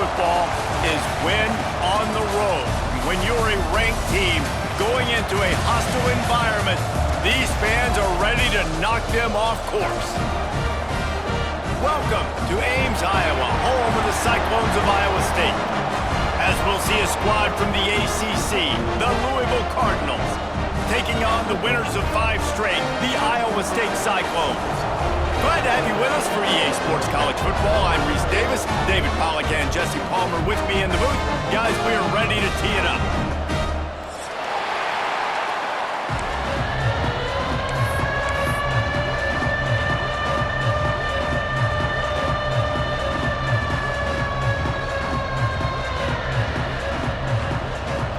football is win on the road. When you're a ranked team going into a hostile environment, these fans are ready to knock them off course. Welcome to Ames, Iowa, home of the Cyclones of Iowa State. As we'll see a squad from the ACC, the Louisville Cardinals, taking on the winners of 5 straight, the Iowa State Cyclones. Glad to have you with us for EA Sports College Football. I'm Reese Davis, David Pollack and Jesse Palmer with me in the booth. Guys, we are ready to tee it up.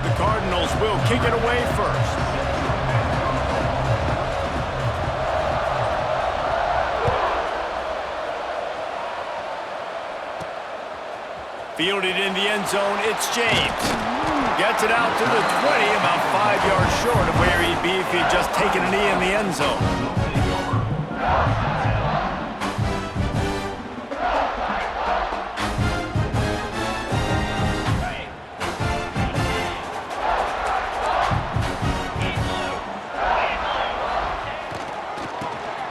The Cardinals will kick it away first. Fielded in the end zone, it's James. Gets it out to the 20, about 5 yards short of where he'd be if he'd just taken a knee in the end zone.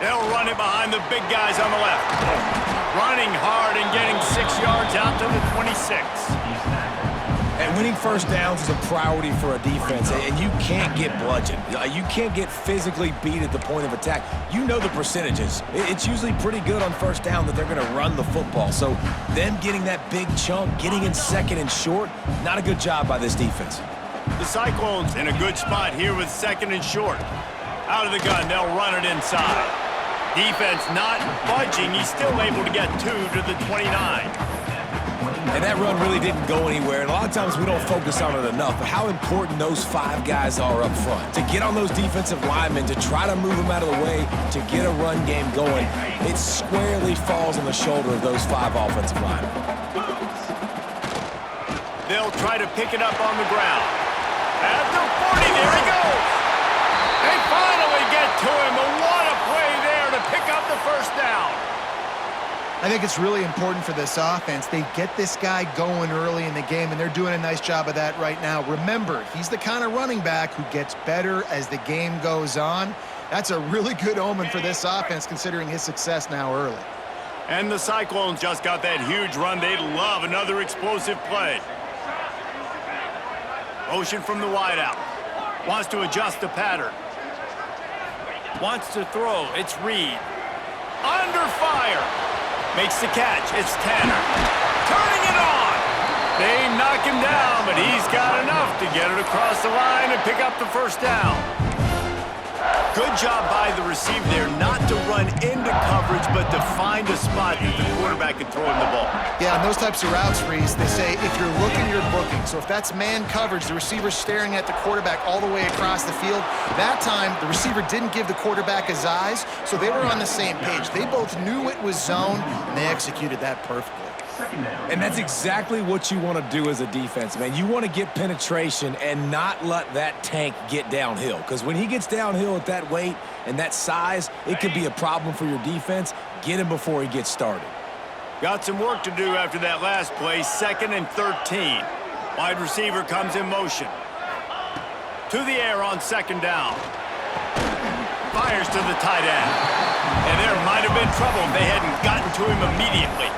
They'll run it behind the big guys on the left. Running hard and getting 6 yards out to the 26. And winning first downs is a priority for a defense, and you can't get bludgeoned. You can't get physically beat at the point of attack. You know the percentages. It's usually pretty good on first down that they're going to run the football. So them getting that big chunk, getting in second and short, not a good job by this defense. The Cyclones in a good spot here with second and short. Out of the gun, they'll run it inside. Defense not budging. He's still able to get 2 to the 29. And that run really didn't go anywhere. And a lot of times we don't focus on it enough, but how important those 5 guys are up front. To get on those defensive linemen, to try to move them out of the way, to get a run game going, it squarely falls on the shoulder of those 5 offensive linemen. They'll try to pick it up on the ground. At the 40, there he goes. They finally get to him. What a play there to pick up the first down. I think it's really important for this offense. They get this guy going early in the game, and they're doing a nice job of that right now. Remember, he's the kind of running back who gets better as the game goes on. That's a really good omen for this offense, considering his success now early. And the Cyclones just got that huge run. They'd love another explosive play. Motion from the wideout. Wants to adjust the pattern. Wants to throw. It's Reed. Under fire. Makes the catch. It's Tanner. Turning it on. They knock him down, but he's got enough to get it across the line and pick up the first down. Good job by the receiver there not to run into coverage, but to find a spot that the quarterback can throw him the ball. Yeah, on those types of routes, Reese, they say if you're looking, you're booking. So if that's man coverage, the receiver's staring at the quarterback all the way across the field. That time, the receiver didn't give the quarterback his eyes, so they were on the same page. They both knew it was zone, and they executed that perfectly. And that's exactly what you want to do as a defense, man. You want to get penetration and not let that tank get downhill. Because when he gets downhill at that weight and that size, it could be a problem for your defense. Get him before he gets started. Got some work to do after that last play. 2nd and 13. Wide receiver comes in motion. To the air on 2nd down. Fires to the tight end. And there might have been trouble if they hadn't gotten to him immediately.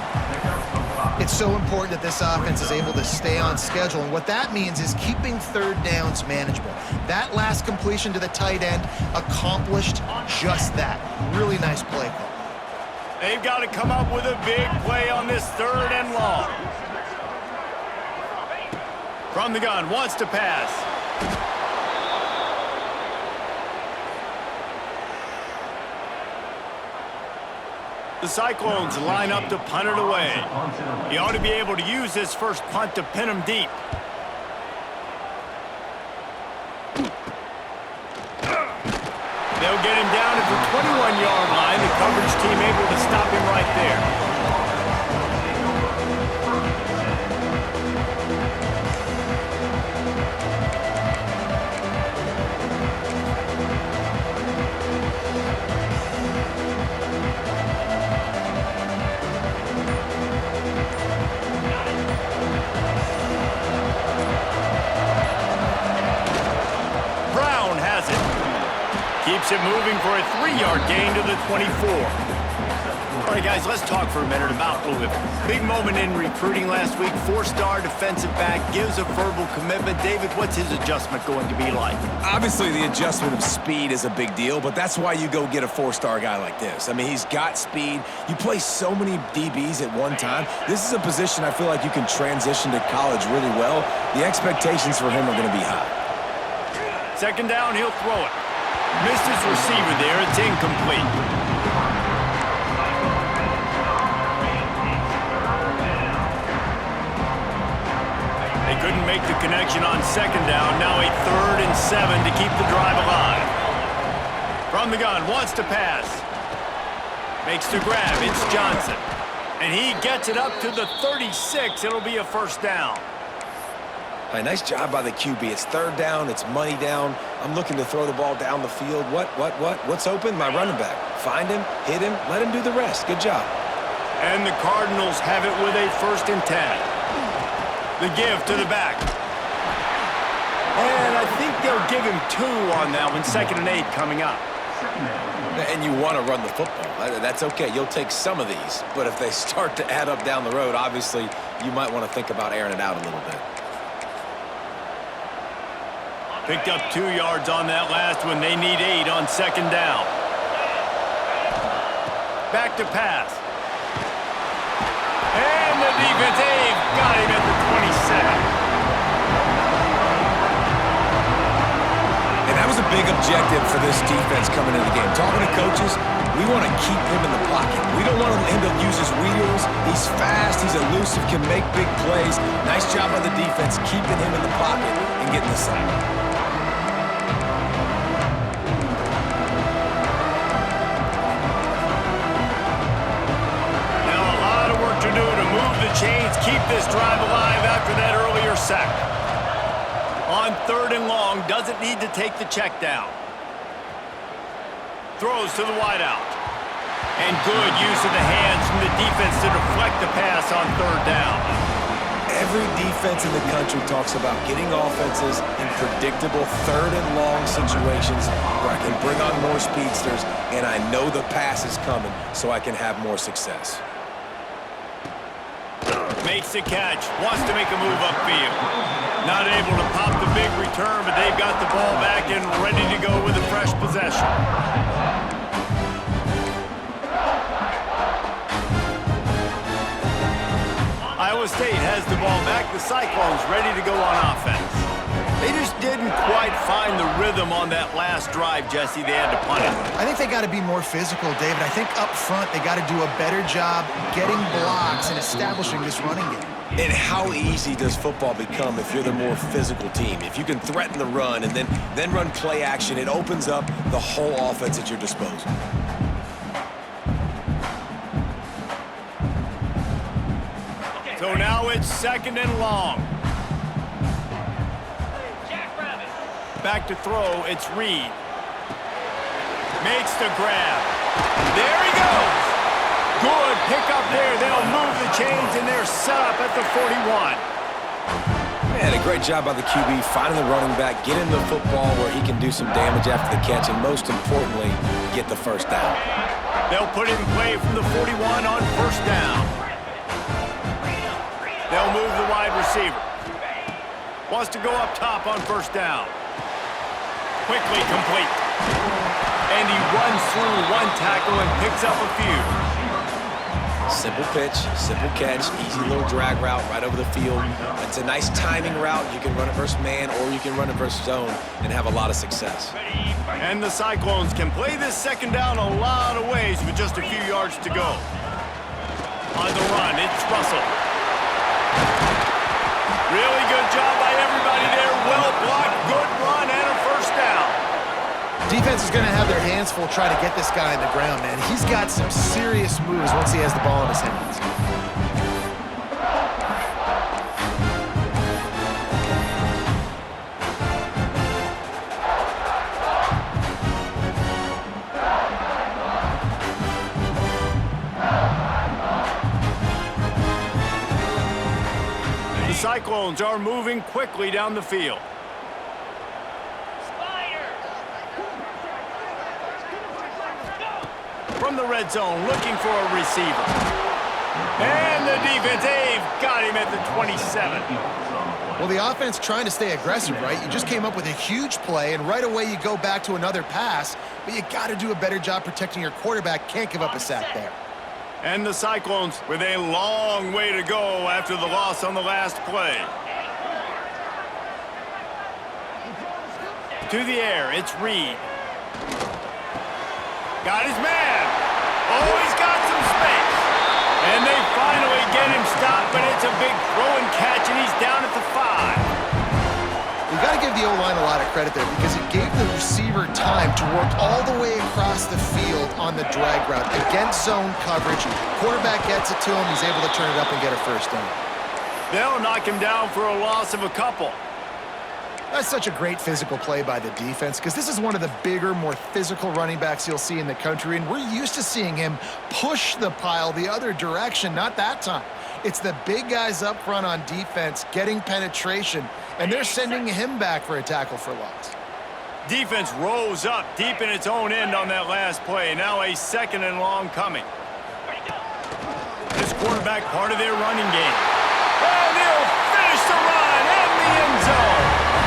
It's so important that this offense is able to stay on schedule, and what that means is keeping 3rd downs manageable. That last completion to the tight end accomplished just that. Really nice play call. They've got to come up with a big play on this 3rd and long. From the gun, wants to pass. The Cyclones line up to punt it away. He ought to be able to use his first punt to pin him deep. They'll get him down at the 21-yard line. The coverage team able to stop him right there. Keeps it moving for a 3-yard gain to the 24. All right, guys, let's talk for a minute about Louisville. Big moment in recruiting last week. 4-star defensive back, gives a verbal commitment. David, what's his adjustment going to be like? Obviously, the adjustment of speed is a big deal, but that's why you go get a 4-star guy like this. I mean, he's got speed. You play so many DBs at one time. This is a position I feel like you can transition to college really well. The expectations for him are going to be high. Second down, he'll throw it. Missed his receiver there. It's incomplete. They couldn't make the connection on second down. Now a 3rd and 7 to keep the drive alive. From the gun, wants to pass. Makes the grab. It's Johnson. And he gets it up to the 36. It'll be a first down. Hey, nice job by the QB. It's 3rd down. It's money down. I'm looking to throw the ball down the field. What's open? My running back. Find him, hit him, let him do the rest. Good job. And the Cardinals have it with a 1st and 10. The give to the back. And I think they'll give him 2 on that one. 2nd and 8 coming up. And you want to run the football. That's okay. You'll take some of these. But if they start to add up down the road, obviously, you might want to think about airing it out a little bit. Picked up 2 yards on that last one. They need 8 on second down. Back to pass. And the defense, they've got him at the 27. And that was a big objective for this defense coming into the game. Talking to coaches, we want to keep him in the pocket. We don't want him to use his wheels. He's fast, he's elusive, can make big plays. Nice job by the defense keeping him in the pocket and getting the sack. Chains keep this drive alive after that earlier sack. On 3rd and long, doesn't need to take the check down. Throws to the wideout. And good use of the hands from the defense to deflect the pass on 3rd down. Every defense in the country talks about getting offenses in predictable 3rd and long situations where I can bring on more speedsters and I know the pass is coming so I can have more success. Makes the catch, wants to make a move upfield. Not able to pop the big return, but they've got the ball back and ready to go with a fresh possession. Iowa State has the ball back. The Cyclones ready to go on offense. They just didn't quite find the rhythm on that last drive, Jesse. They had to punt it. I think they got to be more physical, David. I think up front they got to do a better job getting blocks and establishing this running game. And how easy does football become if you're the more physical team? If you can threaten the run and then run play action, it opens up the whole offense at your disposal. So now it's 2nd and long. Back to throw, it's Reed. Makes the grab. There he goes. Good pick up there. They'll move the chains, and they're set up at the 41. Man, a great job by the QB, finding the running back, getting the football where he can do some damage after the catch, and most importantly, get the 1st down. They'll put it in play from the 41 on 1st down. They'll move the wide receiver. Wants to go up top on 1st down. Quickly complete. And he runs through 1 tackle and picks up a few. Simple pitch, simple catch, easy little drag route right over the field. It's a nice timing route. You can run it versus man or you can run it versus zone and have a lot of success. And the Cyclones can play this 2nd down a lot of ways with just a few yards to go. On the run, it's Russell. Really good job by everybody there. Well blocked, good run, and a 1st down. Defense is going to have their hands full trying to get this guy on the ground, man. He's got some serious moves once he has the ball in his hands. The Cyclones are moving quickly down the field. from the red zone, looking for a receiver. And the defense, they've got him at the 27. Well, the offense trying to stay aggressive, right? You just came up with a huge play, and right away you go back to another pass, but you got to do a better job protecting your quarterback. Can't give up a sack there. And the Cyclones with a long way to go after the loss on the last play. To the air, it's Reed. Got his man. Oh, he's got some space. And they finally get him stopped, but it's a big throw and catch, and he's down at the 5. You got to give the O-line a lot of credit there because it gave the receiver time to work all the way across the field on the drag route against zone coverage. Quarterback gets it to him. He's able to turn it up and get a first down. They'll knock him down for a loss of a couple. That's such a great physical play by the defense because this is one of the bigger, more physical running backs you'll see in the country, and we're used to seeing him push the pile the other direction. Not that time. It's the big guys up front on defense getting penetration, and they're sending him back for a tackle for loss. Defense rose up deep in its own end on that last play. Now a 2nd and long coming. This quarterback part of their running game. And he'll finish the run in the end zone.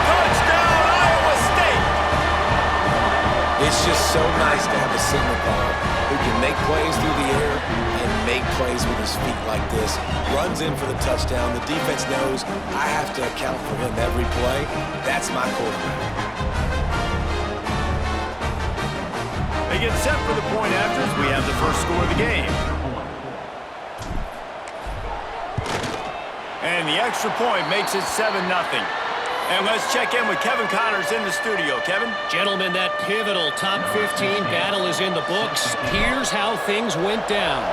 Touchdown, Iowa State! It's just so nice to have a signal caller who can make plays through the air and make plays with his feet like this. Runs in for the touchdown. The defense knows I have to account for him every play. That's my quarterback. They get set for the point after as we have the first score of the game. And the extra point makes it 7-0. And let's check in with Kevin Connors in the studio. Kevin? Gentlemen, that pivotal top 15 battle is in the books. Here's how things went down.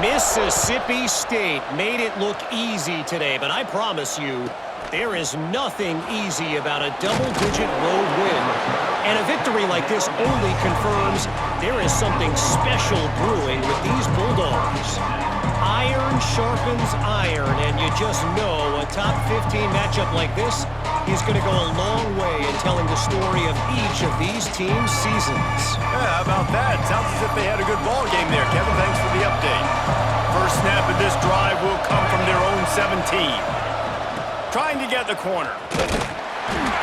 Mississippi State made it look easy today, but I promise you, there is nothing easy about a double-digit road win. And a victory like this only confirms there is something special brewing with these Bulldogs. Iron sharpens iron, and you just know a top 15 matchup like this is going to go a long way in telling the story of each of these teams' seasons. Yeah, how about that? Sounds as if they had a good ball game there, Kevin. Thanks for the update. First snap of this drive will come from their own 17. Trying to get the corner.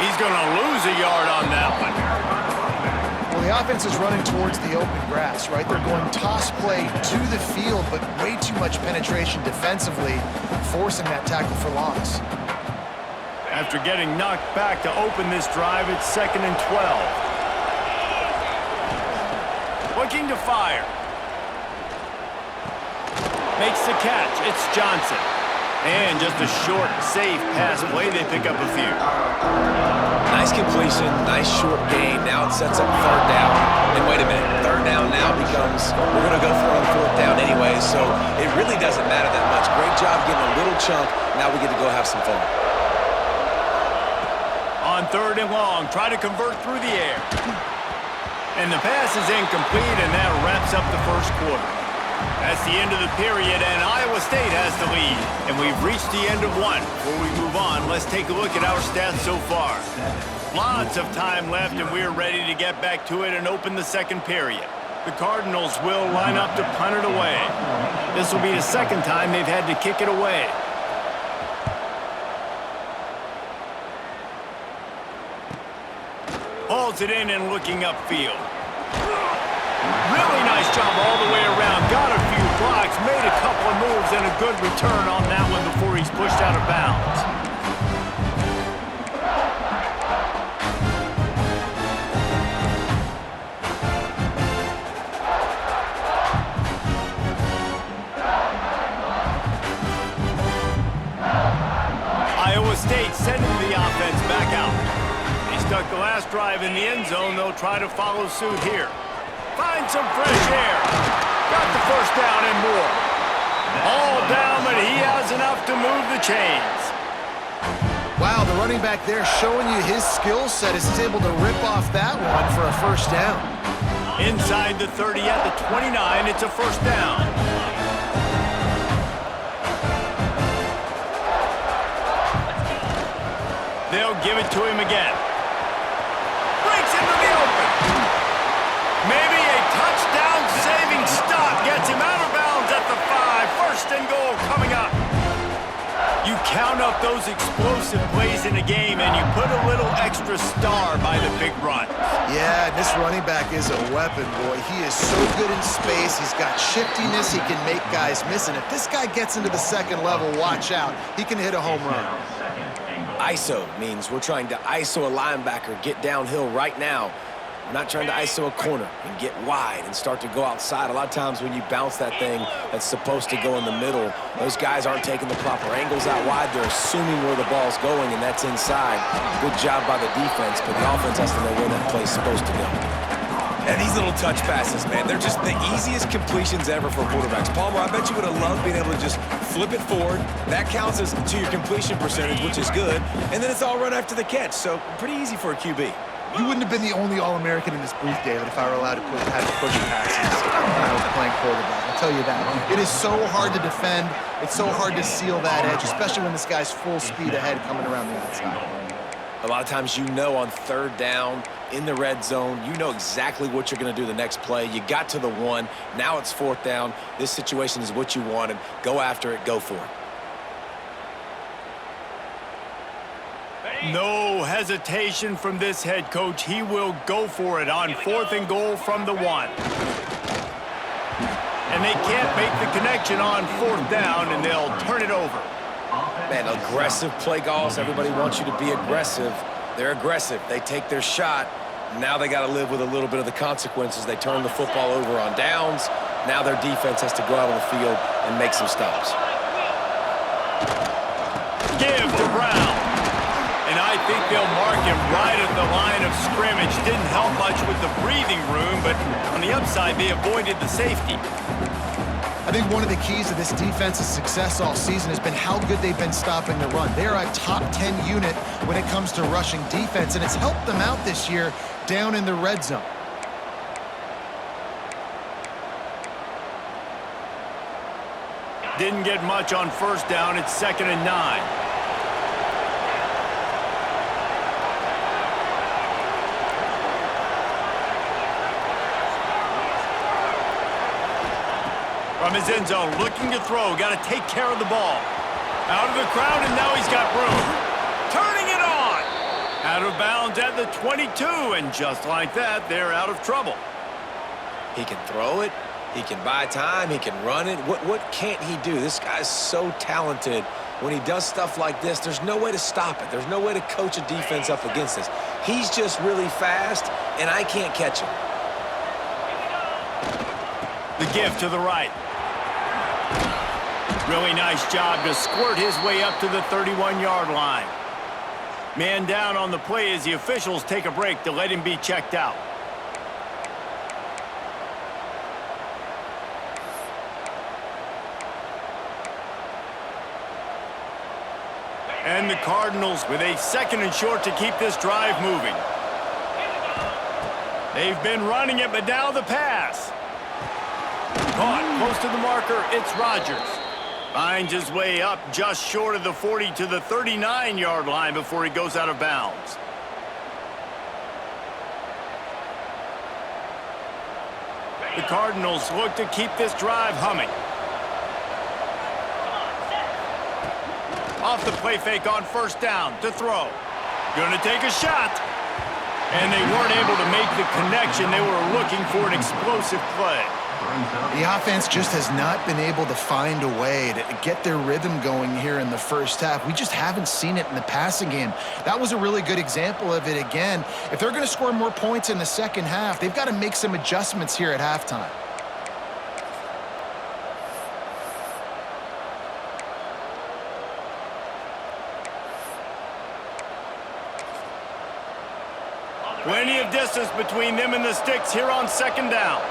He's going to lose a yard on that one. Well, the offense is running towards the open grass, right? They're going toss play to the field, but way too much penetration defensively, forcing that tackle for loss. After getting knocked back to open this drive, it's 2nd and 12. Looking to fire. Makes the catch. It's Johnson. And just a short, safe pass play. They pick up a few. Nice completion, nice short gain. Now it sets up 3rd down. And wait a minute, 3rd down now becomes, we're going to go for it on 4th down anyway, so it really doesn't matter that much. Great job getting a little chunk. Now we get to go have some fun. On 3rd and long, try to convert through the air. And the pass is incomplete, and that wraps up the first quarter. That's the end of the period, and Iowa State has the lead. And we've reached the end of one. Before we move on, let's take a look at our stats so far. Lots of time left, and we're ready to get back to it and open the second period. The Cardinals will line up to punt it away. This will be the 2nd time they've had to kick it away. Hauls it in and looking upfield. Really nice job all the way around. Got a few blocks, made a couple of moves, and a good return on that one before he's pushed out of bounds. Iowa State sending the offense back out. They stuck the last drive in the end zone. They'll try to follow suit here. Find some fresh air. Got the first down and more. All down, but he has enough to move the chains. Wow, the running back there showing you his skill set as he's able to rip off that one for a first down. Inside the 30 at the 29, it's a first down. They'll give it to him again. Breaks into the open. Maybe a touchdown-saving count up those explosive plays in a game, and you put a little extra star by the big run. Yeah, this running back is a weapon, boy. He is so good in space. He's got shiftiness. He can make guys miss. And if this guy gets into the second level, watch out. He can hit a home run. ISO means we're trying to ISO a linebacker, get downhill right now. We're not trying to ISO a corner and get wide and start to go outside. A lot of times when you bounce that thing that's supposed to go in the middle, those guys aren't taking the proper angles out wide. They're assuming where the ball's going, and that's inside. Good job by the defense, but the offense has to know where that play's supposed to go. And these little touch passes, man, they're just the easiest completions ever for quarterbacks. Palmer, I bet you would have loved being able to just flip it forward. That counts as to your completion percentage, which is good. And then it's all run after the catch, so pretty easy for a QB. You wouldn't have been the only All-American in this booth, David, if I were allowed to have push passes when I was playing quarterback. I'll tell you that. It is so hard to defend. It's so hard to seal that edge, especially when this guy's full speed ahead coming around the outside. A lot of times you know on third down, in the red zone, you know exactly what you're going to do the next play. You got to the one. Now it's fourth down. This situation is what you wanted. Go after it. Go for it. No hesitation from this head coach. He will go for it on 4th and goal from the 1. And they can't make the connection on 4th down, and they'll turn it over. Man, aggressive play calls. Everybody wants you to be aggressive. They're aggressive. They take their shot. Now they got to live with a little bit of the consequences. They turn the football over on downs. Now their defense has to go out on the field and make some stops. Give to Brown. And I think they'll mark him right at the line of scrimmage. Didn't help much with the breathing room, but on the upside, they avoided the safety. I think one of the keys to this defense's success all season has been how good they've been stopping the run. They're a top 10 unit when it comes to rushing defense, and it's helped them out this year down in the red zone. Didn't get much on first down. It's 2nd and 9. From his end zone, looking to throw. Got to take care of the ball. Out of the crowd, and now he's got room. Turning it on. Out of bounds at the 22, and just like that, they're out of trouble. He can throw it. He can buy time. He can run it. What can't he do? This guy's so talented. When he does stuff like this, there's no way to stop it. There's no way to coach a defense up against this. He's just really fast, and I can't catch him. The give to the right. Really nice job to squirt his way up to the 31-yard line. Man down on the play as the officials take a break to let him be checked out. And the Cardinals with a 2nd and short to keep this drive moving. They've been running it, but now the pass. Caught close to the marker, it's Rodgers. Finds his way up just short of the 40 to the 39-yard line before he goes out of bounds. The Cardinals look to keep this drive humming. Off the play fake on first down to throw. Gonna take a shot. And they weren't able to make the connection. They were looking for an explosive play. The offense just has not been able to find a way to get their rhythm going here in the first half. We just haven't seen it in the passing game. That was a really good example of it again. If they're going to score more points in the second half, they've got to make some adjustments here at halftime. Plenty of distance between them and the sticks here on 2nd down.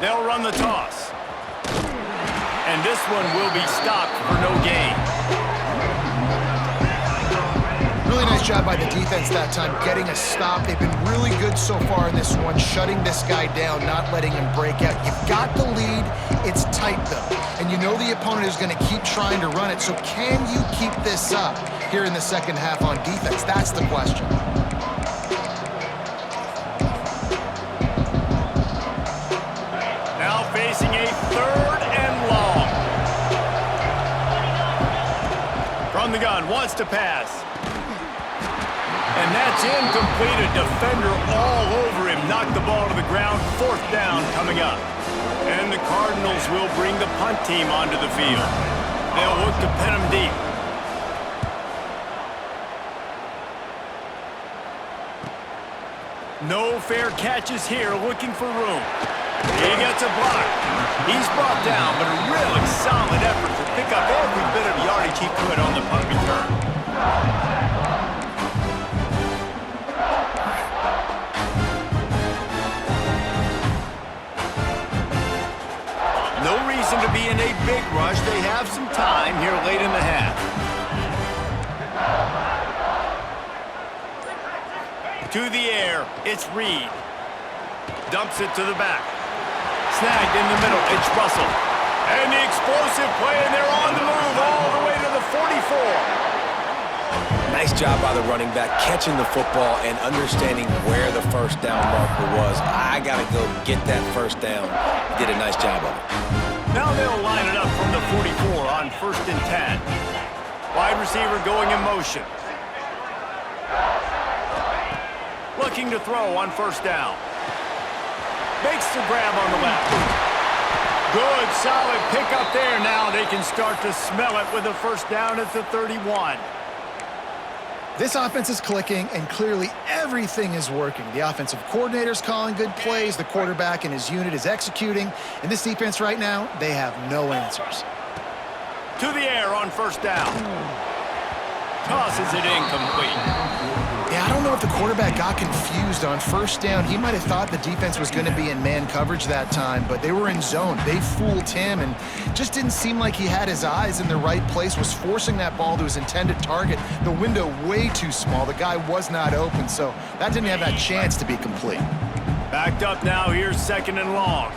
They'll run the toss. And this one will be stopped for no gain. Really nice job by the defense that time, getting a stop. They've been really good so far in this one, shutting this guy down, not letting him break out. You've got the lead. It's tight, though. And you know the opponent is going to keep trying to run it. So can you keep this up here in the second half on defense? That's the question. Now facing a 3rd and long. From the gun, wants to pass. And that's incomplete. A defender all over him. Knocked the ball to the ground. 4th down coming up. And the Cardinals will bring the punt team onto the field. They'll look to pin him deep. No fair catches here, looking for room. He gets a block. He's brought down, but a really solid effort to pick up every bit of yardage he could on the punt return. No reason to be in a big rush. They have some time here late in the half. To the air, it's Reed. Dumps it to the back. Snagged in the middle, it's Russell. And the explosive play, and they're on the move all the way to the 44. Nice job by the running back, catching the football and understanding where the first down marker was. I got to go get that first down. He did a nice job of it. Now they'll line it up from the 44 on 1st and 10. Wide receiver going in motion. Looking to throw on 1st down. Makes the grab on the left. Good, solid pickup there. Now they can start to smell it with a 1st down at the 31. This offense is clicking, and clearly everything is working. The offensive coordinator's calling good plays. The quarterback and his unit is executing. And this defense right now, they have no answers. To the air on 1st down. Tosses it incomplete. Yeah, I don't know if the quarterback got confused on 1st down. He might have thought the defense was going to be in man coverage that time, but they were in zone. They fooled him and just didn't seem like he had his eyes in the right place, was forcing that ball to his intended target. The window way too small. The guy was not open, so that didn't have that chance to be complete. Backed up now, here's 2nd and long.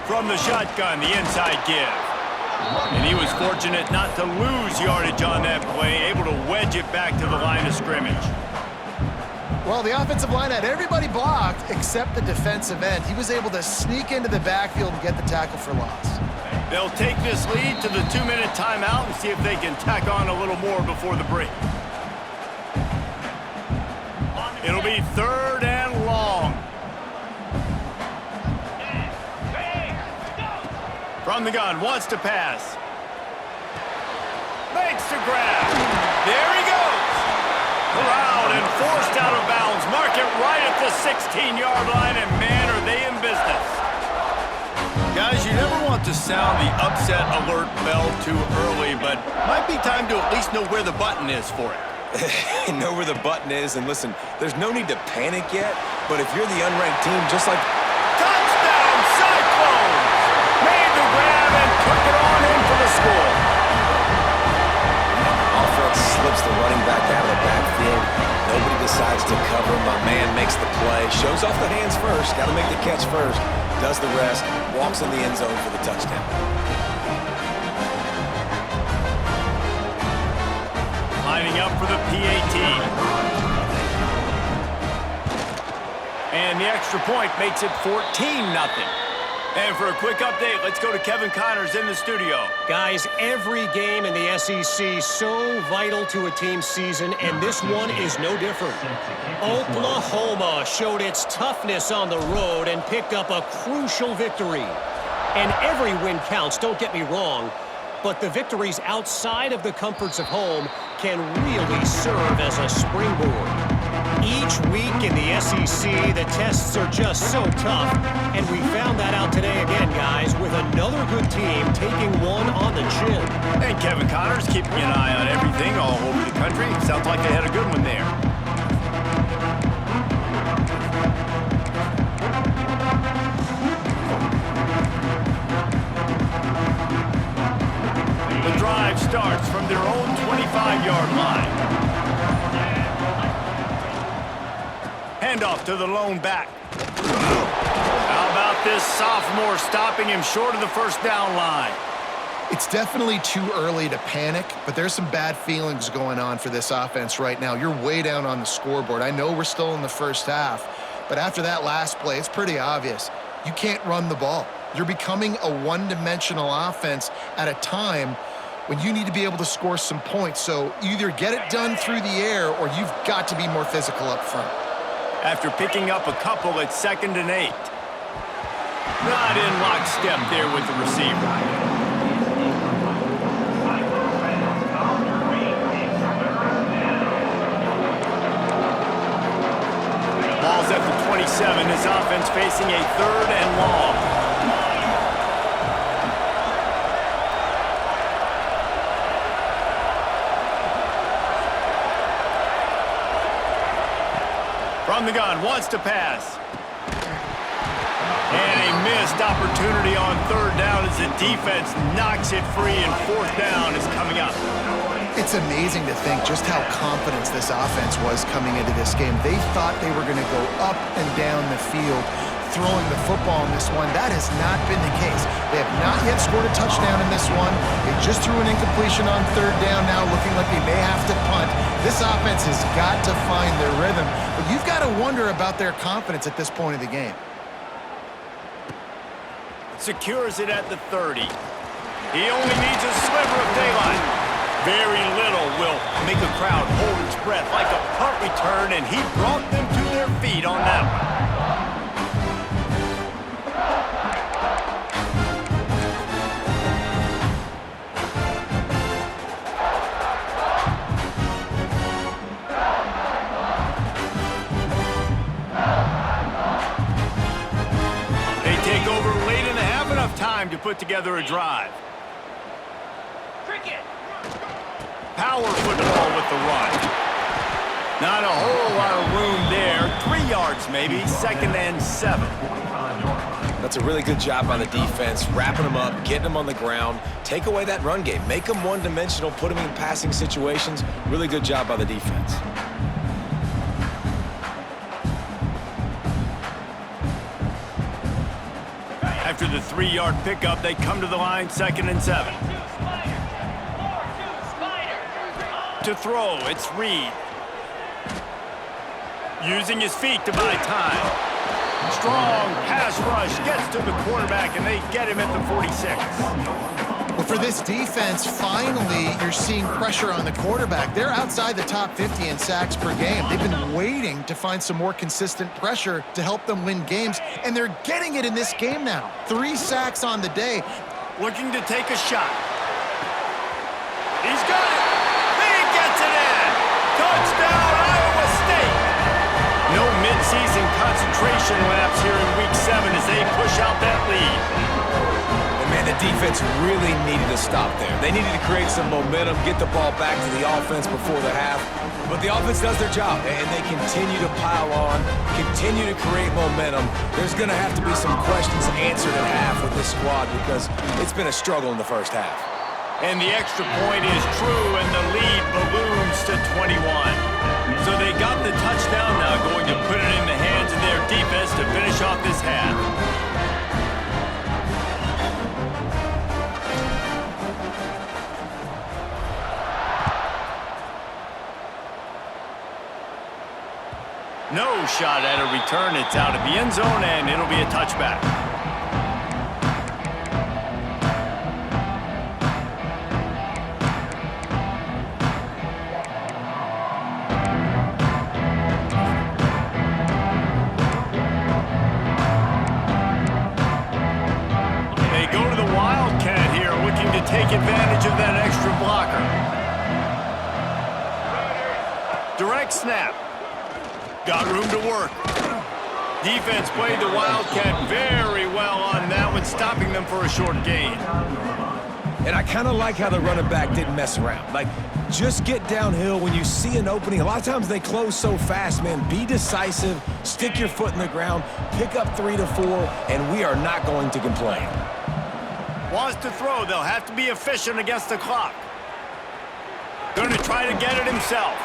From the shotgun, the inside give. And he was fortunate not to lose yardage on that play, able to wedge it back to the line of scrimmage. Well, the offensive line had everybody blocked except the defensive end. He was able to sneak into the backfield and get the tackle for loss. They'll take this lead to the 2-minute timeout and see if they can tack on a little more before the break. It'll be 3rd and long. From the gun, wants to pass. Makes the grab. There he goes. Corralled and forced out of bounds. Mark it right at the 16-yard line, and man, are they in business. Guys, you never want to sound the upset alert bell too early, but might be time to at least know where the button is for it. Know where the button is, and listen, there's no need to panic yet, but if you're the unranked team, just like... Touchdown, Cyclones! Made the grab and took it on in for the score. Offense slips the running back out of the backfield. Nobody decides to cover. My man makes the play. Shows off the hands first. Got to make the catch first. Does the rest. Walks in the end zone for the touchdown. Lining up for the PAT. And the extra point makes it 14-0. And for a quick update, let's go to Kevin Connors in the studio. Guys, every game in the SEC so vital to a team's season, and this one is no different. Oklahoma showed its toughness on the road and picked up a crucial victory. And every win counts, don't get me wrong, but the victories outside of the comforts of home can really serve as a springboard. Each week in the SEC, the tests are just so tough, and we found that out today again, guys, with another good team taking one on the chin. And Kevin Connors keeping an eye on everything all over the country. Sounds like they had a good one there. The drive starts from their own 25-yard line. Handoff to the lone back. How about this sophomore stopping him short of the first down line? It's definitely too early to panic, but there's some bad feelings going on for this offense right now. You're way down on the scoreboard. I know we're still in the first half, but after that last play, it's pretty obvious. You can't run the ball. You're becoming a one-dimensional offense at a time when you need to be able to score some points. So either get it done through the air or you've got to be more physical up front. After picking up a couple at 2nd and 8. Not in lockstep there with the receiver. Ball's at the 27. His offense facing a 3rd and long. From the gun, wants to pass. And a missed opportunity on 3rd down as the defense knocks it free, and 4th down is coming up. It's amazing to think just how confident this offense was coming into this game. They thought they were going to go up and down the field throwing the football in this one. That has not been the case. They have not yet scored a touchdown in this one. They just threw an incompletion on 3rd down now, looking like they may have to punt. This offense has got to find their rhythm, but you've got to wonder about their confidence at this point of the game. Secures it at the 30. He only needs a sliver of daylight. Very little will make a crowd hold its breath like a punt return, and he brought them to their feet on that one. They take over late in the half, enough time to put together a drive. Power football with the run. Not a whole lot of room there. 3 yards maybe, 2nd and 7. That's a really good job by the defense, wrapping them up, getting them on the ground, take away that run game, make them one-dimensional, put them in passing situations. Really good job by the defense. After the 3-yard pickup, they come to the line, 2nd and 7. To throw, it's Reed. Using his feet to buy time. Strong pass rush, gets to the quarterback, and they get him at the 46. Well, for this defense, finally, you're seeing pressure on the quarterback. They're outside the top 50 in sacks per game. They've been waiting to find some more consistent pressure to help them win games, and they're getting it in this game now. 3 sacks on the day. Looking to take a shot. He's got it. He gets it in. Touchdown, Iowa State. No midseason concentration lapse here in Week 7 as they push out that lead. And man, the defense really needed to stop there. They needed to create some momentum, get the ball back to the offense before the half. But the offense does their job, and they continue to pile on, continue to create momentum. There's going to have to be some questions answered at half with this squad because it's been a struggle in the first half. And the extra point is true, and the lead balloons to 21. So they got the touchdown now, going to put it in the hands of their defense to finish off this half. No shot at a return. It's out of the end zone, and it'll be a touchback. They go to the Wildcat here, looking to take advantage of that extra blocker. Direct snap. Got room to work. Defense played the Wildcat very well on that one, stopping them for a short gain. And I kind of like how the running back didn't mess around. Like, just get downhill when you see an opening. A lot of times they close so fast, man. Be decisive, stick your foot in the ground, pick up 3 to 4, and we are not going to complain. Wants to throw. They'll have to be efficient against the clock. Going to try to get it himself.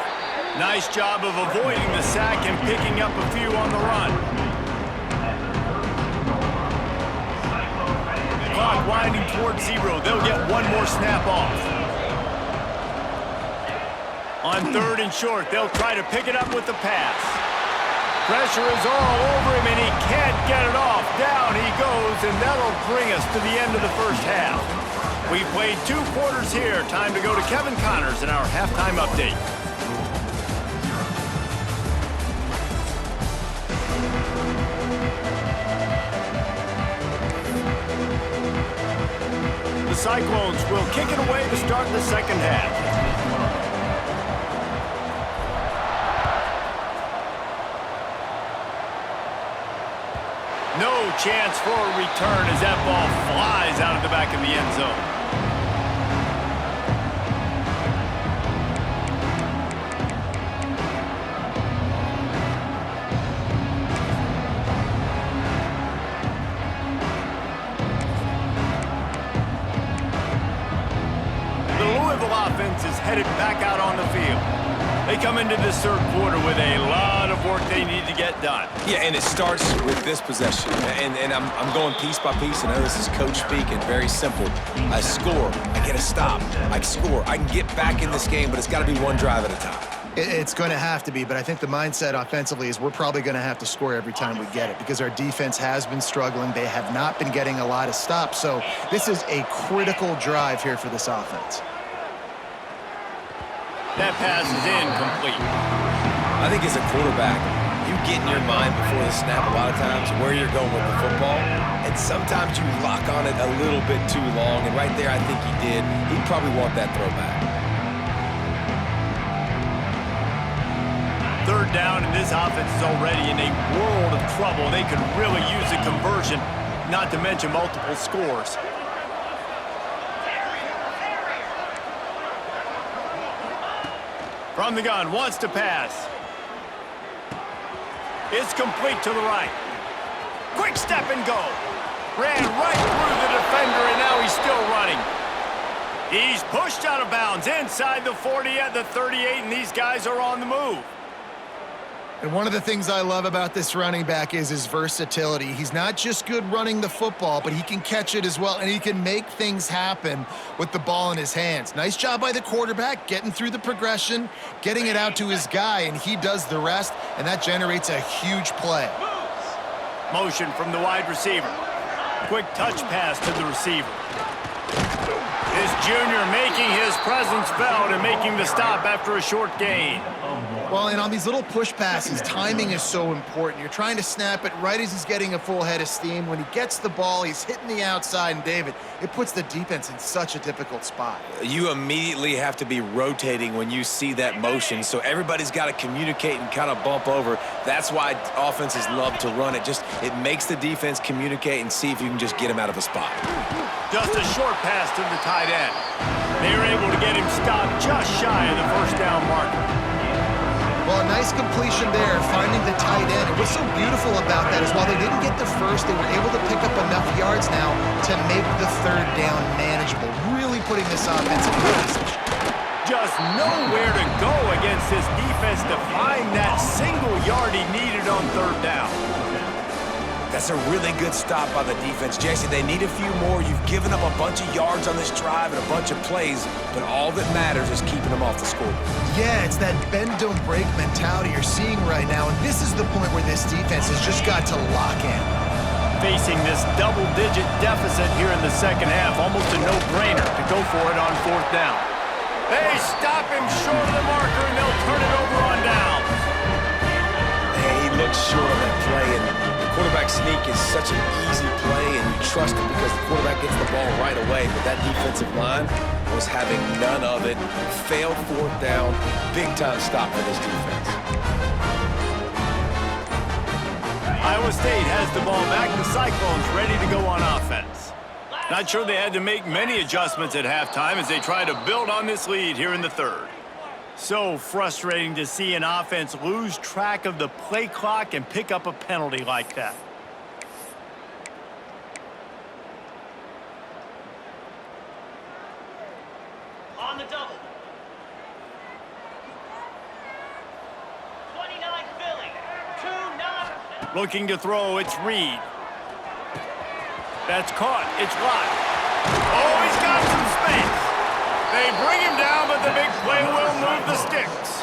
Nice job of avoiding the sack and picking up a few on the run. Clock winding towards 0. They'll get one more snap off. On 3rd and short, they'll try to pick it up with the pass. Pressure is all over him, and he can't get it off. Down he goes, and that'll bring us to the end of the first half. We've played 2 quarters here. Time to go to Kevin Connors in our halftime update. The Cyclones will kick it away to start the second half. No chance for a return as that ball flies out of the back of the end zone. The Louisville offense is headed back out on the field. They come into this third quarter with a lot of work they need to get done. Yeah, and it starts with this possession. And I'm going piece by piece. I know this is coach speaking, very simple. I score, I get a stop, I score. I can get back in this game, but it's got to be one drive at a time. It's going to have to be, but I think the mindset offensively is we're probably going to have to score every time we get it because our defense has been struggling. They have not been getting a lot of stops. So this is a critical drive here for this offense. That pass is incomplete. I think as a quarterback, you get in your mind before the snap a lot of times where you're going with the football, and sometimes you lock on it a little bit too long, and right there I think he did. He'd probably want that throwback. Third down, and this offense is already in a world of trouble. They could really use a conversion, not to mention multiple scores. From the gun, wants to pass. It's complete to the right. Quick step and go. Ran right through the defender, and now he's still running. He's pushed out of bounds inside the 40 at the 38, and these guys are on the move. And one of the things I love about this running back is his versatility. He's not just good running the football, but he can catch it as well, and he can make things happen with the ball in his hands. Nice job by the quarterback, getting through the progression, getting it out to his guy, and he does the rest, and that generates a huge play. Motion from the wide receiver. Quick touch pass to the receiver. This junior making his presence felt and making the stop after a short gain. Well, and on these little push passes, timing is so important. You're trying to snap it right as he's getting a full head of steam. When he gets the ball, he's hitting the outside, and David, it puts the defense in such a difficult spot. You immediately have to be rotating when you see that motion, so everybody's got to communicate and kind of bump over. That's why offenses love to run it. It makes the defense communicate and see if you can just get him out of a spot. Just a short pass to the tight end. They were able to get him stopped just shy of the first down marker. Well, a nice completion there, finding the tight end. And what's so beautiful about that is while they didn't get the first, they were able to pick up enough yards now to make the third down manageable, really putting this offense in good position. Just nowhere to go against this defense to find that single yard he needed on third down. That's a really good stop by the defense. Jesse, they need a few more. You've given up a bunch of yards on this drive and a bunch of plays, but all that matters is keeping them off the scoreboard. Yeah, it's that bend, don't break mentality you're seeing right now, and this is the point where this defense has just got to lock in. Facing this double-digit deficit here in the second half, almost a no-brainer to go for it on fourth down. They stop him short of the marker, and they'll turn it over on downs. Hey, he looks short on that play, and quarterback sneak is such an easy play, and you trust it because the quarterback gets the ball right away, but that defensive line was having none of it. Failed fourth down. Big-time stop for this defense. Iowa State has the ball back. The Cyclones ready to go on offense. Not sure they had to make many adjustments at halftime as they try to build on this lead here in the third. So frustrating to see an offense lose track of the play clock and pick up a penalty like that. On the double. 29 Philly. 2-9. Looking to throw, it's Reed. That's caught. It's locked. Oh, he's got some space. They bring him down, but the big play will move the sticks.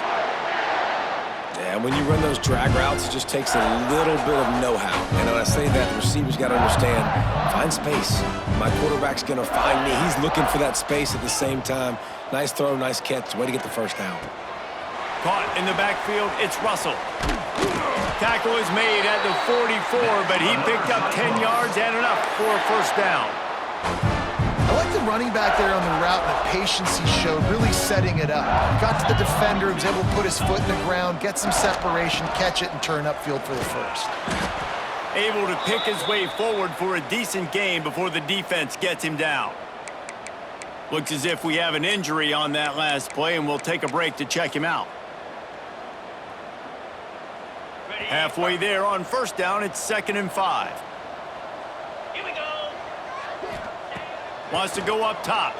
Yeah, and when you run those drag routes, it just takes a little bit of know-how. And when I say that, the receivers got to understand, find space. My quarterback's going to find me. He's looking for that space at the same time. Nice throw, nice catch. Way to get the first down. Caught in the backfield, it's Russell. Tackle is made at the 44, but he picked up 10 yards and enough for a first down. I like the running back there on the route and the patience he showed, really setting it up. Got to the defender, was able to put his foot in the ground, get some separation, catch it, and turn upfield for the first. Able to pick his way forward for a decent gain before the defense gets him down. Looks as if we have an injury on that last play, and we'll take a break to check him out. Halfway there on first down, it's 2nd and 5. Here we go. Wants to go up top.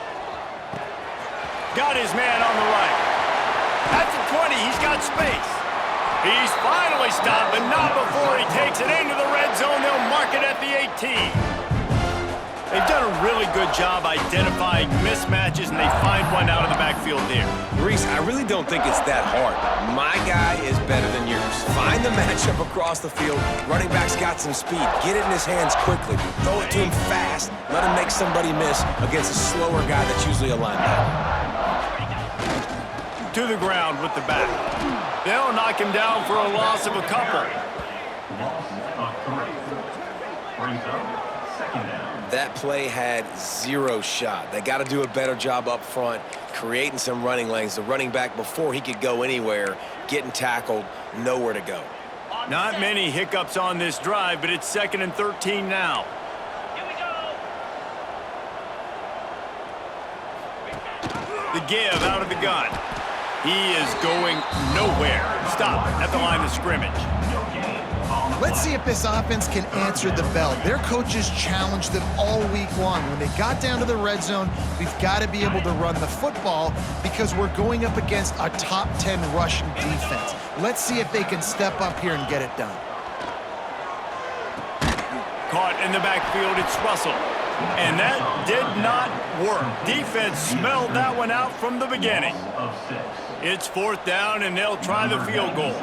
Got his man on the right. At the 20, he's got space. He's finally stopped, but not before he takes it into the red zone. They'll mark it at the 18. They've done a really good job identifying mismatches, and they find one out of the backfield there. Reese, I really don't think it's that hard. My guy is better than yours. Find the matchup across the field. Running back's got some speed. Get it in his hands quickly. Throw it to him fast. Let him make somebody miss against a slower guy that's usually a linebacker. To the ground with the back. They'll knock him down for a loss of a couple. That play had zero shot. They got to do a better job up front, creating some running lanes. The running back, before he could go anywhere, getting tackled, nowhere to go. Not many hiccups on this drive, but it's 2nd and 13 now. Here we go. The give out of the gun. He is going nowhere. Stop at the line of scrimmage. Let's see if this offense can answer the bell. Their coaches challenged them all week long. When they got down to the red zone, we've got to be able to run the football because we're going up against a top 10 rushing defense. Let's see if they can step up here and get it done. Caught in the backfield, it's Russell. And that did not work. Defense smelled that one out from the beginning. It's 4th down, and they'll try the field goal.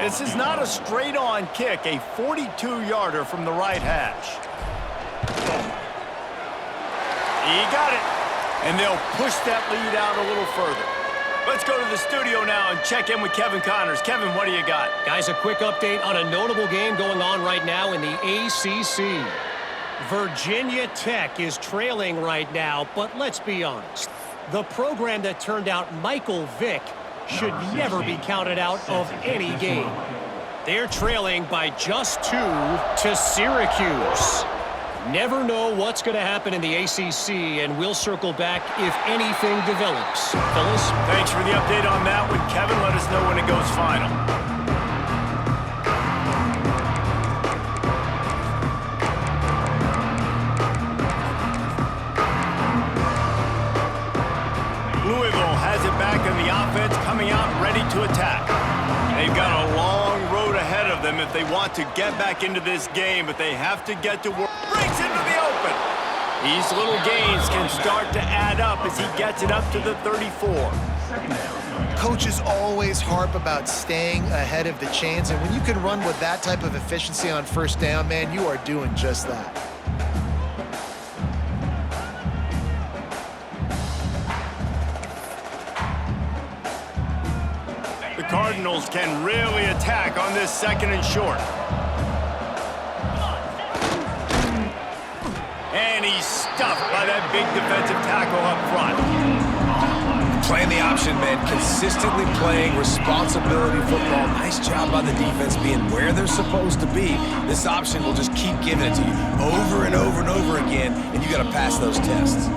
This is not a straight-on kick, a 42-yarder from the right hash. He got it, and they'll push that lead out a little further. Let's go to the studio now and check in with Kevin Connors. Kevin, what do you got? Guys, a quick update on a notable game going on right now in the ACC. Virginia Tech is trailing right now, but let's be honest. The program that turned out Michael Vick should never be counted out of any game. They're trailing by just 2 to Syracuse. Never know what's going to happen in the ACC, and we'll circle back if anything develops. Fellas? Thanks for the update on that one, Kevin. Let us know when it goes final. Louisville has it back in the offense, coming out ready to attack. They've got a long road ahead of them if they want to get back into this game, but they have to get to work. Breaks into the open. These little gains can start to add up as he gets it up to the 34. Coaches always harp about staying ahead of the chains, and when you can run with that type of efficiency on first down, man, you are doing just that. The Cardinals can really attack on this 2nd and short. And he's stuffed by that big defensive tackle up front. Playing the option, man. Consistently playing responsibility football. Nice job by the defense being where they're supposed to be. This option will just keep giving it to you over and over and over again, and you got to pass those tests.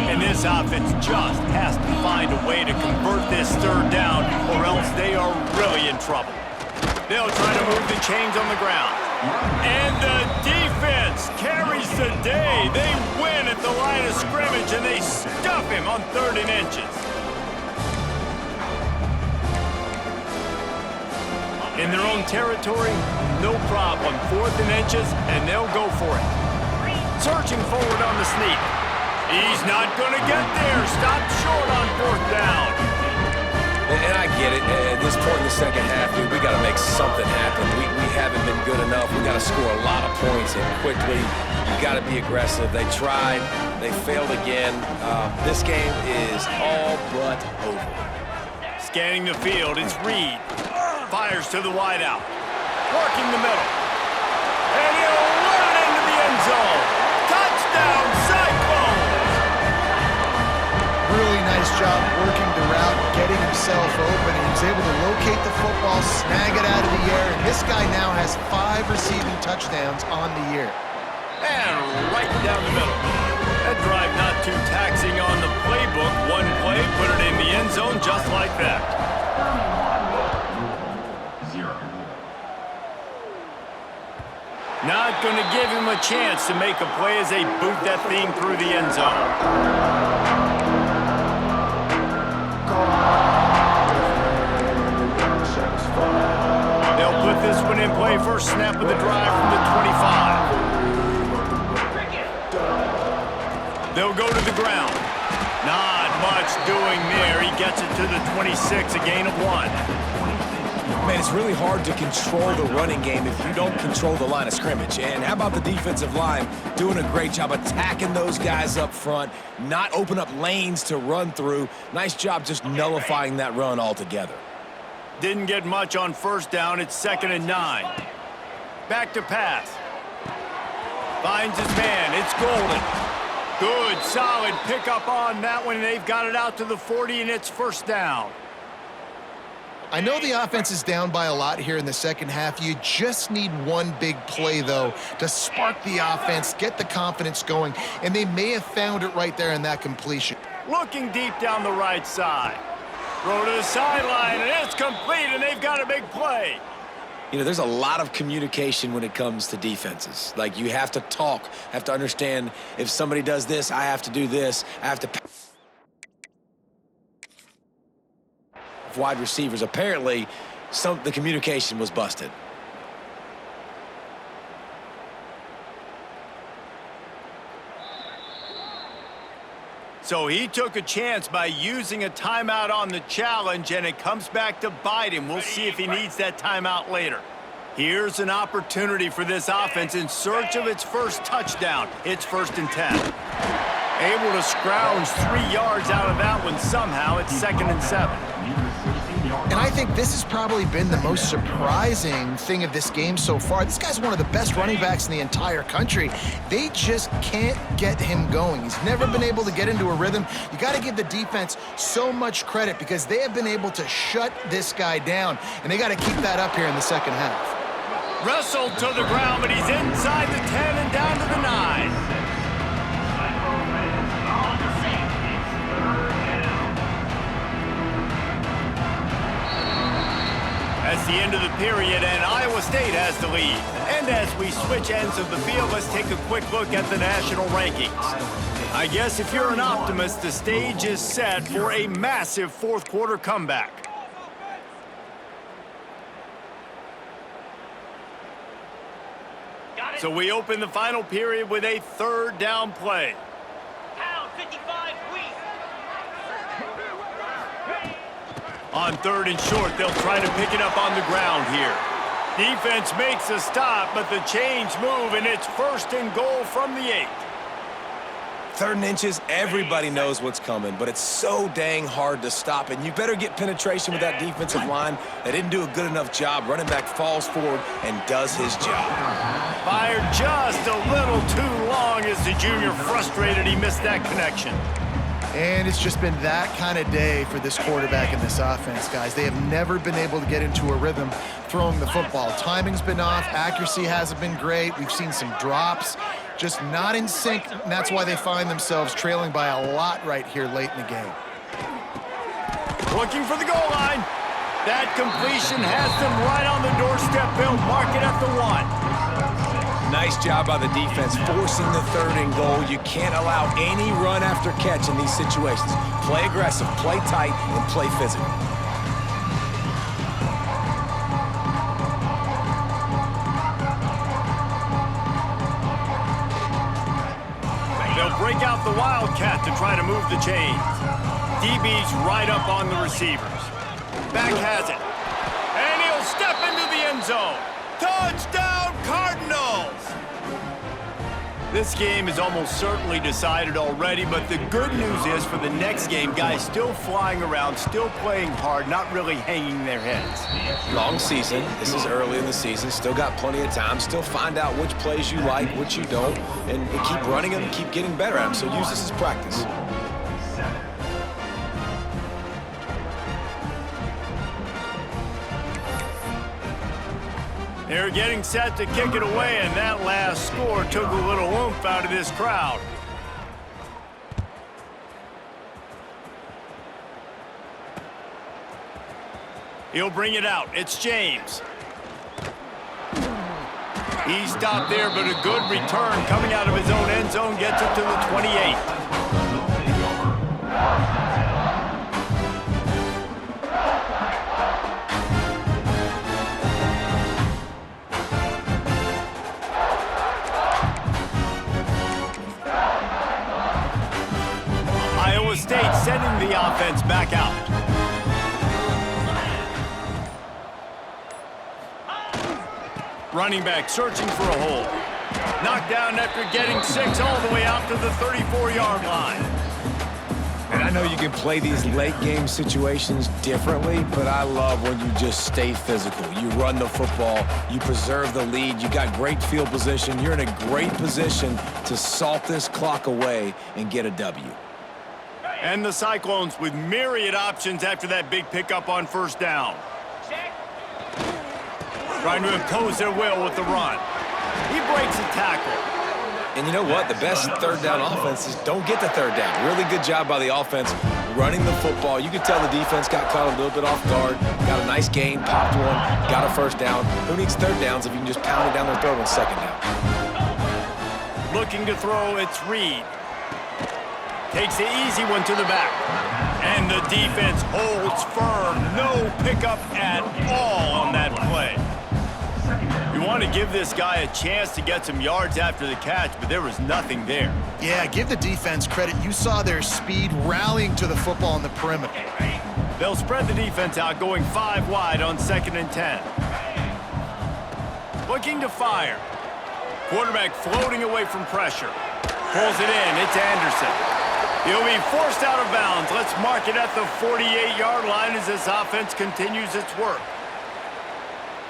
And this offense just has to find a way to convert this 3rd down, or else they are really in trouble. They'll try to move the chains on the ground. And the defense carries the day. They win at the line of scrimmage, and they stuff him on 3rd and inches. In their own territory, no problem. 4th and inches, and they'll go for it. Searching forward on the sneak. He's not going to get there. Stopped short on fourth down. And I get it. At this point in the second half, dude, we got to make something happen. We haven't been good enough. We got to score a lot of points and quickly. You got to be aggressive. They tried. They failed again. This game is all but over. Scanning the field, it's Reed. Fires to the wideout. Working the middle. And he'll run it into the end zone. Touchdown, Cyclones! Really nice job working the route, getting himself open, and he's able to locate the football, snag it out of the air, and this guy now has 5 receiving touchdowns on the year. And right down the middle. That drive not too taxing on the playbook. One play, put it in the end zone just like that. Not going to give him a chance to make a play as they boot that thing through the end zone. They'll put this one in play first snap of the drive from the 25. They'll go to the ground. Not much doing there. He gets it to the 26, a gain of 1. Man, it's really hard to control the running game if you don't control the line of scrimmage. And how about the defensive line doing a great job attacking those guys up front, not open up lanes to run through. Nice job just nullifying that run altogether. Didn't get much on first down. It's 2nd and 9. Back to pass. Finds his man. It's Golden. Good, solid pickup on that one. They've got it out to the 40, and it's first down. I know the offense is down by a lot here in the second half. You just need one big play, though, to spark the offense, get the confidence going, and they may have found it right there in that completion. Looking deep down the right side. Throw to the sideline, and it's complete, and they've got a big play. You know, there's a lot of communication when it comes to defenses. Like, you have to talk, have to understand if somebody does this, I have to do this, I have to... Wide receivers, apparently the communication was busted. So he took a chance by using a timeout on the challenge, and it comes back to bite him. We'll see if he needs that timeout later. Here's an opportunity for this offense in search of its first touchdown. It's 1st and 10. Able to scrounge 3 yards out of that one somehow. It's 2nd and 7. And I think this has probably been the most surprising thing of this game so far. This guy's one of the best running backs in the entire country. They just can't get him going. He's never been able to get into a rhythm. You got to give the defense so much credit because they have been able to shut this guy down, and they got to keep that up here in the second half. Wrestled to the ground, but he's inside the 10 and down to the 9. That's the end of the period, and Iowa State has the lead. And as we switch ends of the field, let's take a quick look at the national rankings. I guess if you're an optimist, the stage is set for a massive fourth-quarter comeback. So we open the final period with a 3rd down play. Pound 55 weak. On 3rd and short, they'll try to pick it up on the ground here. Defense makes a stop, but the chains move, and it's 1st and goal from the 8. 3rd and inches, everybody knows what's coming, but it's so dang hard to stop, and you better get penetration with that defensive line. They didn't do a good enough job. Running back falls forward and does his job. Fired just a little too long as the junior frustrated. He missed that connection. And it's just been that kind of day for this quarterback and this offense, guys. They have never been able to get into a rhythm throwing the football. Timing's been off. Accuracy hasn't been great. We've seen some drops. Just not in sync, and that's why they find themselves trailing by a lot right here late in the game. Looking for the goal line. That completion has them right on the doorstep. They'll mark it at the 1. Nice job by the defense forcing the 3rd and goal. You can't allow any run after catch in these situations. Play aggressive, play tight, and play physical. break out the Wildcat to try to move the chains. DB's right up on the receivers. Back has it. And he'll step into the end zone. Touchdown, Cardinals! This game is almost certainly decided already, but the good news is for the next game, guys still flying around, still playing hard, not really hanging their heads. Long season. This is early in the season. Still got plenty of time. Still find out which plays you like, which you don't, and keep running them, keep getting better at them. So use this as practice. They're getting set to kick it away, and that last score took a little oomph out of this crowd. He'll bring it out. It's James. He stopped there, but a good return coming out of his own end zone gets it to the 28. Iowa State sending the offense back out. Running back searching for a hole. Knocked down after getting 6 all the way out to the 34-yard line. And I know you can play these late game situations differently, but I love when you just stay physical. You run the football, you preserve the lead, you got great field position, you're in a great position to salt this clock away and get a W. And the Cyclones with myriad options after that big pickup on first down. Trying to impose their will with the run. He breaks a tackle. And you know what? The best third down offenses don't get the third down. Really good job by the offense running the football. You could tell the defense got caught a little bit off guard. Got a nice gain, popped one, got a first down. Who needs third downs if you can just pound it down their throat on second down? Looking to throw, it's Reed. Takes the easy one to the back. And the defense holds firm. No pickup at all on that play. You want to give this guy a chance to get some yards after the catch, but there was nothing there. Yeah, give the defense credit. You saw their speed rallying to the football on the perimeter. They'll spread the defense out, going 5 wide on 2nd and 10. Looking to fire. Quarterback floating away from pressure. Pulls it in. It's Anderson. He'll be forced out of bounds. Let's mark it at the 48-yard line as this offense continues its work.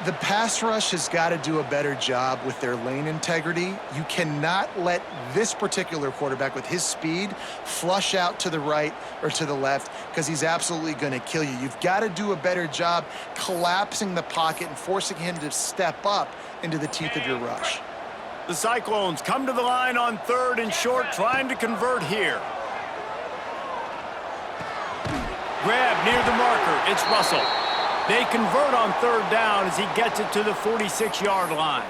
The pass rush has got to do a better job with their lane integrity. You cannot let this particular quarterback with his speed flush out to the right or to the left because he's absolutely going to kill you. You've got to do a better job collapsing the pocket and forcing him to step up into the teeth of your rush. The Cyclones come to the line on 3rd and short, trying to convert here. Grab near the marker. It's Russell. They convert on 3rd down as he gets it to the 46-yard line.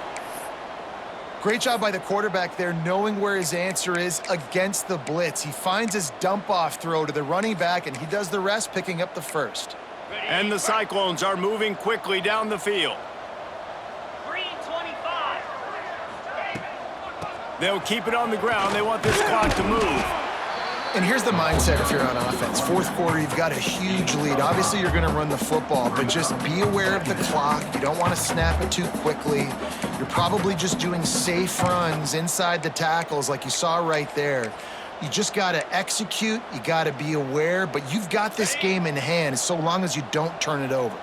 Great job by the quarterback there, knowing where his answer is against the blitz. He finds his dump-off throw to the running back, and he does the rest, picking up the first. And the Cyclones are moving quickly down the field. 3:25. They'll keep it on the ground. They want this clock to move. And here's the mindset if you're on offense. 4th quarter, you've got a huge lead. Obviously, you're going to run the football, but just be aware of the clock. You don't want to snap it too quickly. You're probably just doing safe runs inside the tackles like you saw right there. You just got to execute. You got to be aware, but you've got this game in hand so long as you don't turn it over.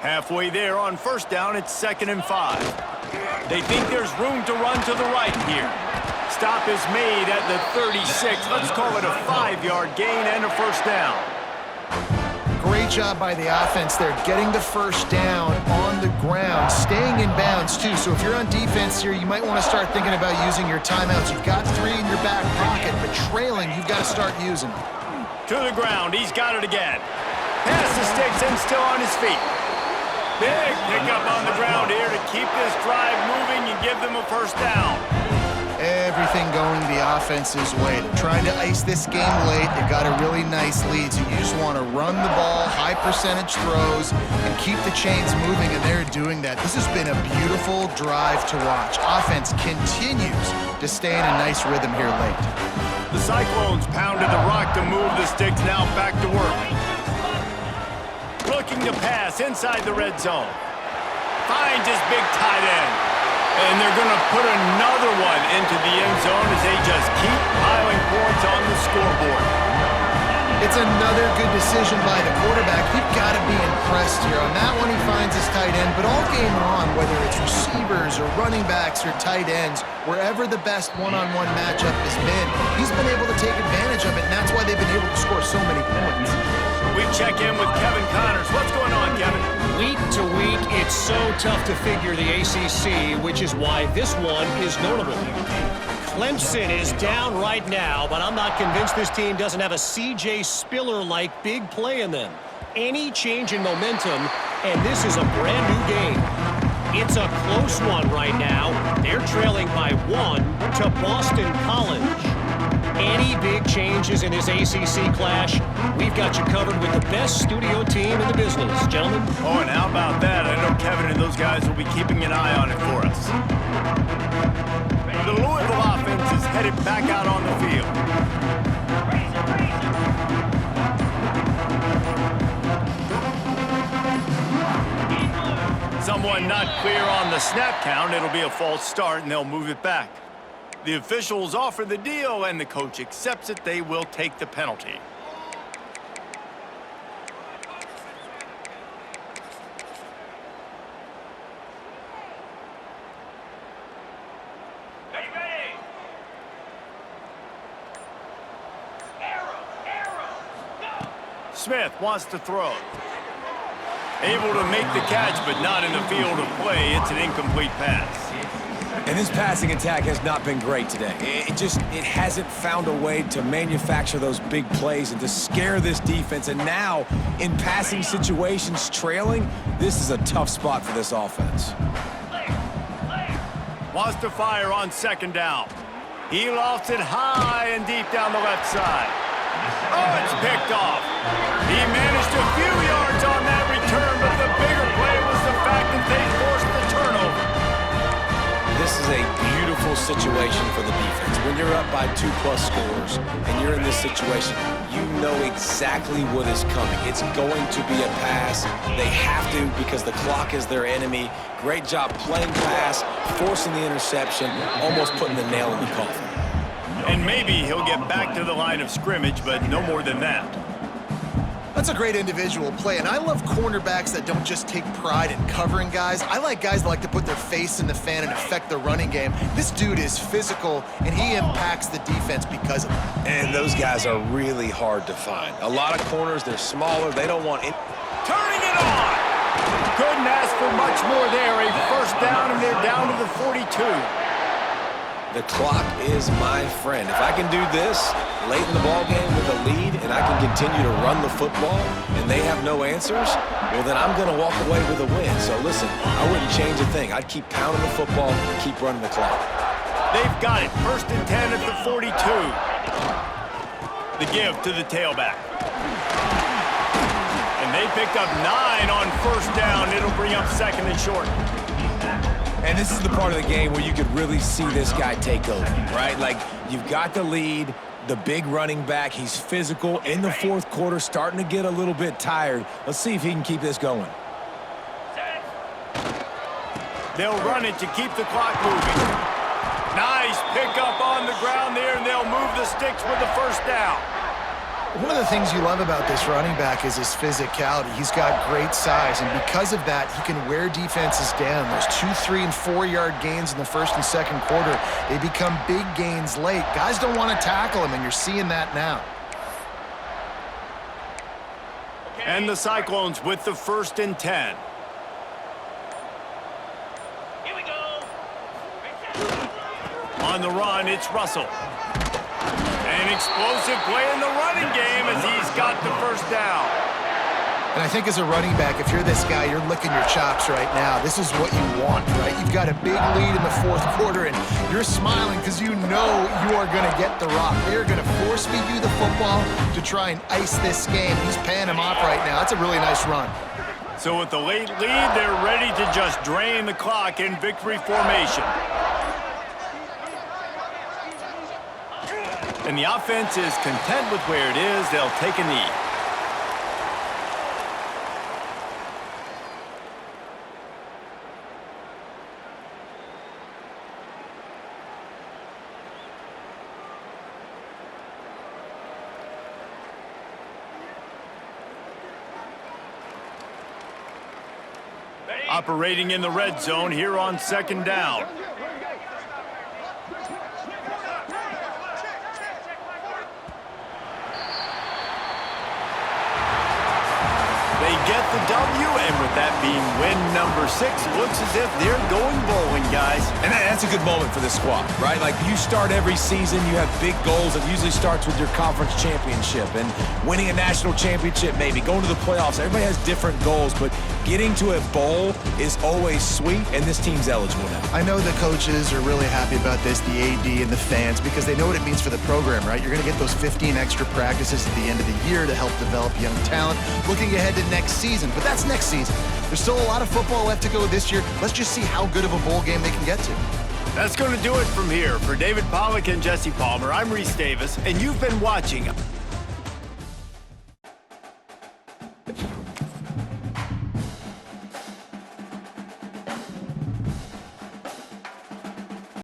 Halfway there on 1st down, it's 2nd and 5. They think there's room to run to the right here. Stop is made at the 36. Let's call it a 5-yard gain and a first down. Great job by the offense there, getting the first down on the ground, staying in bounds too. So if you're on defense here, you might want to start thinking about using your timeouts. You've got 3 in your back pocket, but trailing, you've got to start using them. To the ground, he's got it again. Pass the sticks and still on his feet. Big pickup on the ground here to keep this drive moving and give them a first down. Everything going the offense's way. They're trying to ice this game late. They've got a really nice lead, so you just want to run the ball, high percentage throws, and keep the chains moving, and they're doing that. This has been a beautiful drive to watch. Offense continues to to stay in a nice rhythm here late. The Cyclones pounded the rock to move the sticks, now back to work. Looking to pass inside the red zone. Finds his big tight end. And they're going to put another one into the end zone as they just keep piling points on the scoreboard. It's another good decision by the quarterback. You've got to be impressed here. On that one, he finds his tight end, but all game long, whether it's receivers or running backs or tight ends, wherever the best one-on-one matchup has been, he's been able to take advantage of it, and that's why they've been able to score so many points. We check in with Kevin Connors. What's going on, Kevin? Week to week, it's so tough to figure the ACC, which is why this one is notable. Clemson is down right now, but I'm not convinced this team doesn't have a C.J. Spiller-like big play in them. Any change in momentum, and this is a brand-new game. It's a close one right now. They're trailing by 1 to Boston College. Any big changes in this ACC clash, we've got you covered with the best studio team in the business, gentlemen. Oh, and how about that? I know Kevin and those guys will be keeping an eye on it for us. The Louisville offense is headed back out on the field. Someone not clear on the snap count. It'll be a false start, and they'll move it back. The officials offer the deal, and the coach accepts it. They will take the penalty. Smith wants to throw. Able to make the catch, but not in the field of play. It's an incomplete pass. And this passing attack has not been great today. It hasn't found a way to manufacture those big plays and to scare this defense. And now, in passing situations, trailing, this is a tough spot for this offense. Wants to fire on second down. He lofts it high and deep down the left side. Oh, it's picked off. He managed a few yards on that return, but the bigger play was the fact that they forced the turnover. This is a beautiful situation for the defense. When you're up by 2+ scores and you're in this situation, you know exactly what is coming. It's going to be a pass. They have to because the clock is their enemy. Great job playing pass, forcing the interception, almost putting the nail in the coffin. And maybe he'll get back to the line of scrimmage, but no more than that. That's a great individual play, and I love cornerbacks that don't just take pride in covering guys. I like guys that like to put their face in the fan and affect the running game. This dude is physical, and he impacts the defense because of it. And those guys are really hard to find. A lot of corners, they're smaller. They don't want it. Turning it on! Couldn't ask for much more there. A first down, and they're down to the 42. The clock is my friend. If I can do this late in the ball game with a lead and I can continue to run the football and they have no answers, well, then I'm going to walk away with a win. So listen, I wouldn't change a thing. I'd keep pounding the football, keep running the clock. They've got it. 1st and 10 at the 42. The give to the tailback. And they picked up 9 on first down. It'll bring up 2nd and short. And this is the part of the game where you could really see this guy take over, right? Like, you've got the lead, the big running back. He's physical in the 4th quarter, starting to get a little bit tired. Let's see if he can keep this going. They'll run it to keep the clock moving. Nice pickup on the ground there, and they'll move the sticks with the first down. One of the things you love about this running back is his physicality. He's got great size, and because of that, he can wear defenses down. Those 2-, 3-, and 4-yard gains in the 1st and 2nd quarter, they become big gains late. Guys don't want to tackle him, and you're seeing that now. And the Cyclones with the 1st and 10. Here we go. On the run, it's Russell. An explosive play in the running game as he's got the first down. And I think as a running back, if you're this guy, you're licking your chops right now. This is what you want, right? You've got a big lead in the 4th quarter, and you're smiling because you know you are going to get the rock. They're going to force feed you the football to try and ice this game. He's paying him off right now. That's a really nice run. So with the late lead, they're ready to just drain the clock in victory formation. And the offense is content with where it is. They'll take a knee. Operating in the red zone here on 2nd down. They get the W, and with that being win number 6, looks as if they're going bowling, guys. And that's a good moment for this squad, right? Like, you start every season, you have big goals. It usually starts with your conference championship and winning a national championship, maybe going to the playoffs. Everybody has different goals, but getting to a bowl is always sweet, and this team's eligible now. I know the coaches are really happy about this, the AD and the fans, because they know what it means for the program, right? You're going to get those 15 extra practices at the end of the year to help develop young talent. Looking ahead to next season, but that's next season. There's still a lot of football left to go this year. Let's just see how good of a bowl game they can get to. That's going to do it from here. For David Pollack and Jesse Palmer, I'm Reese Davis, and you've been watching